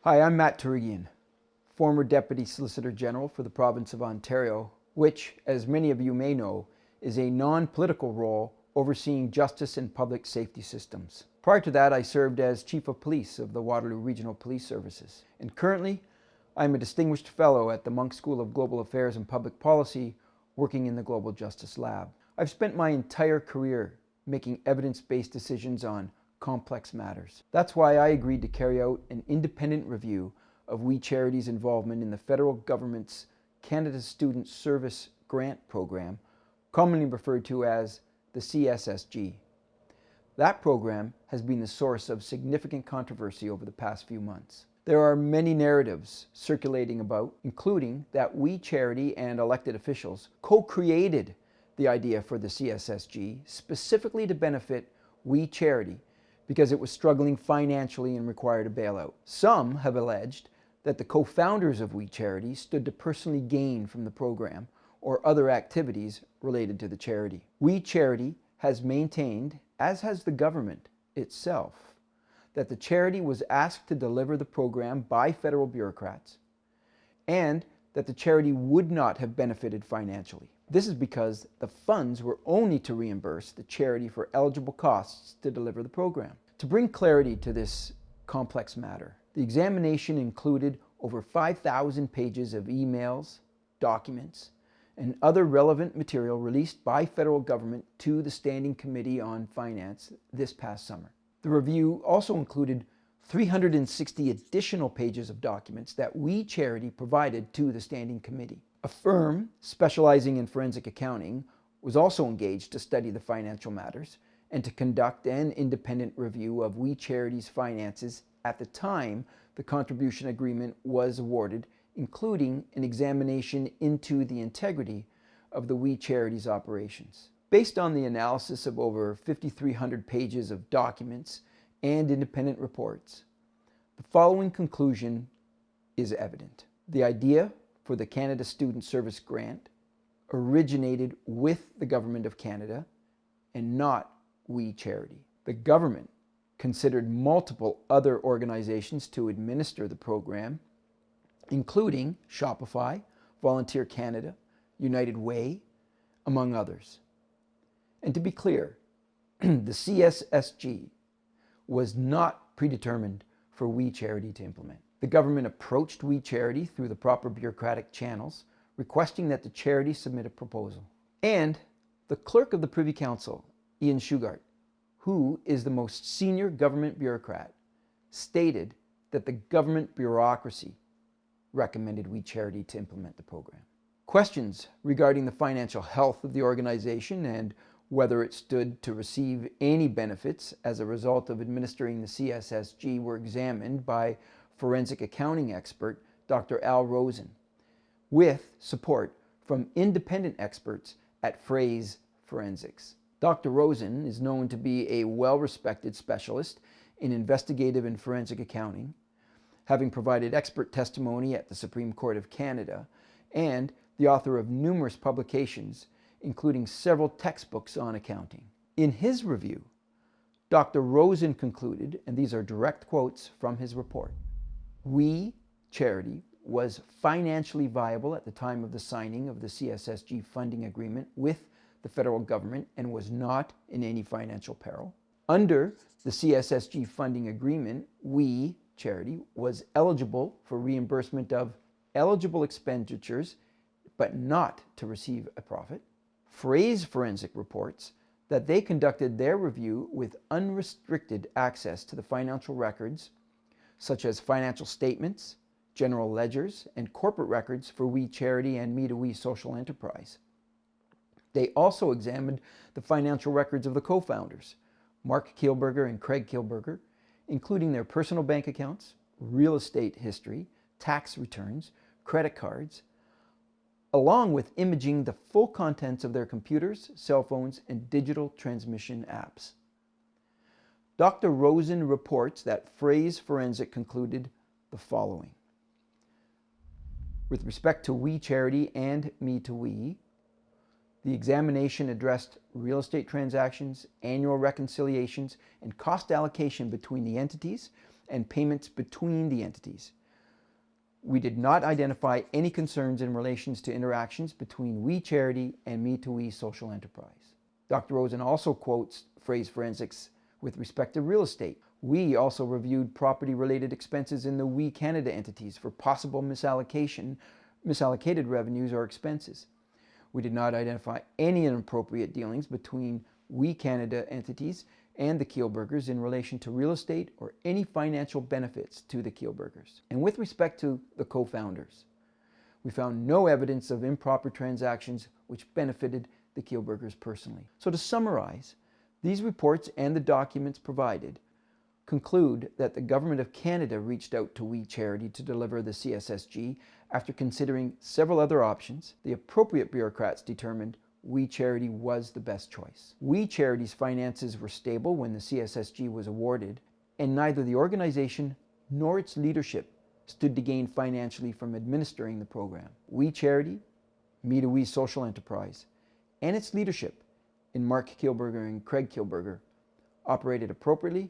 Hi, I'm Matt Torigian, former Deputy Solicitor General for the province of Ontario, which, as many of you may know, is a non-political role overseeing justice and public safety systems. Prior to that, I served as Chief of Police of the Waterloo Regional Police Services. And currently, I'm a Distinguished Fellow at the Munk School of Global Affairs and Public Policy, working in the Global Justice Lab. I've spent my entire career making evidence-based decisions on complex matters. That's why I agreed to carry out an independent review of We Charity's involvement in the federal government's Canada Student Service Grant Program, commonly referred to as the CSSG. That program has been the source of significant controversy over the past few months. There are many narratives circulating about, including that We Charity and elected officials co-created the idea for the CSSG specifically to benefit We Charity because it was struggling financially and required a bailout. Some have alleged that the co-founders of We Charity stood to personally gain from the program or other activities related to the charity. We Charity has maintained, as has the government itself, that the charity was asked to deliver the program by federal bureaucrats and that the charity would not have benefited financially. This is because the funds were only to reimburse the charity for eligible costs to deliver the program. To bring clarity to this complex matter, the examination included over 5,000 pages of emails, documents, and other relevant material released by federal government to the Standing Committee on Finance this past summer. The review also included 360 additional pages of documents that We Charity provided to the Standing Committee. A firm specializing in forensic accounting was also engaged to study the financial matters and to conduct an independent review of We Charity's finances at the time the contribution agreement was awarded, including an examination into the integrity of the We Charity's operations. Based on the analysis of over 5,300 pages of documents and independent reports, the following conclusion is evident. The idea for the Canada Student Service Grant originated with the Government of Canada and not We Charity. The government considered multiple other organizations to administer the program, including Shopify, Volunteer Canada, United Way, among others. And to be clear, the CSSG was not predetermined for We Charity to implement. The government approached We Charity through the proper bureaucratic channels, requesting that the charity submit a proposal. And the Clerk of the Privy Council, Ian Shugart, who is the most senior government bureaucrat, stated that the government bureaucracy recommended We Charity to implement the program. Questions regarding the financial health of the organization and whether it stood to receive any benefits as a result of administering the CSSG were examined by forensic accounting expert Dr. Al Rosen, with support from independent experts at Phrase Forensics. Dr. Rosen is known to be a well-respected specialist in investigative and forensic accounting, having provided expert testimony at the Supreme Court of Canada and the author of numerous publications, including several textbooks on accounting. In his review, Dr. Rosen concluded, and these are direct quotes from his report, We Charity was financially viable at the time of the signing of the CSSG funding agreement with the federal government and was not in any financial peril. Under the CSSG funding agreement, We Charity was eligible for reimbursement of eligible expenditures, but not to receive a profit. Phrase Forensic reports that they conducted their review with unrestricted access to the financial records, such as financial statements, general ledgers, and corporate records for We Charity and Me to We Social Enterprise. They also examined the financial records of the co-founders, Mark Kielburger and Craig Kielburger, including their personal bank accounts, real estate history, tax returns, credit cards, along with imaging the full contents of their computers, cell phones, and digital transmission apps. Dr. Rosen reports that Phrase Forensic concluded the following. With respect to We Charity and Me to We, the examination addressed real estate transactions, annual reconciliations, and cost allocation between the entities, and payments between the entities. We did not identify any concerns in relation to interactions between We Charity and Me to We Social Enterprise. Dr. Rosen also quotes phrase forensics with respect to real estate. We also reviewed property-related expenses in the We Canada entities for possible misallocated revenues or expenses. We did not identify any inappropriate dealings between We Canada entities and the Kielburgers in relation to real estate or any financial benefits to the Kielburgers. And with respect to the co-founders, we found no evidence of improper transactions which benefited the Kielburgers personally. So to summarize, these reports and the documents provided conclude that the Government of Canada reached out to We Charity to deliver the CSSG after considering several other options. The appropriate bureaucrats determined We Charity was the best choice. We Charity's finances were stable when the CSSG was awarded, and neither the organization nor its leadership stood to gain financially from administering the program. We Charity, Me to We Social Enterprise, and its leadership in Mark Kielburger and Craig Kielburger operated appropriately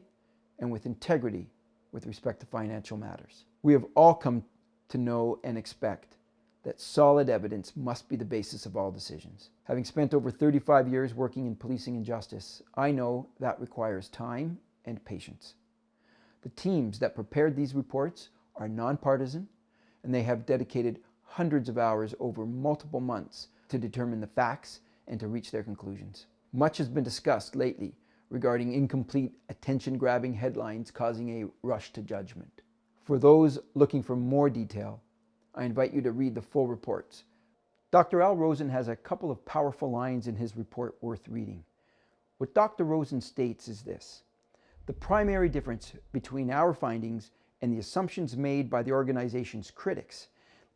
and with integrity with respect to financial matters. We have all come to know and expect that solid evidence must be the basis of all decisions. Having spent over 35 years working in policing and justice, I know that requires time and patience. The teams that prepared these reports are nonpartisan, and they have dedicated hundreds of hours over multiple months to determine the facts and to reach their conclusions. Much has been discussed lately regarding incomplete, attention-grabbing headlines causing a rush to judgment. For those looking for more detail, I invite you to read the full reports. Dr. Al Rosen has a couple of powerful lines in his report worth reading. What Dr. Rosen states is this: the primary difference between our findings and the assumptions made by the organization's critics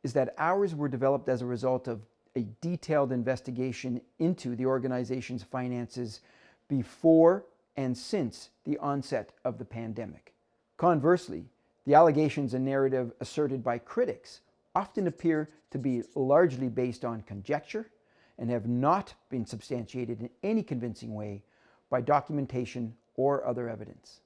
is that ours were developed as a result of a detailed investigation into the organization's finances before and since the onset of the pandemic. Conversely, the allegations and narrative asserted by critics often appear to be largely based on conjecture and have not been substantiated in any convincing way by documentation or other evidence.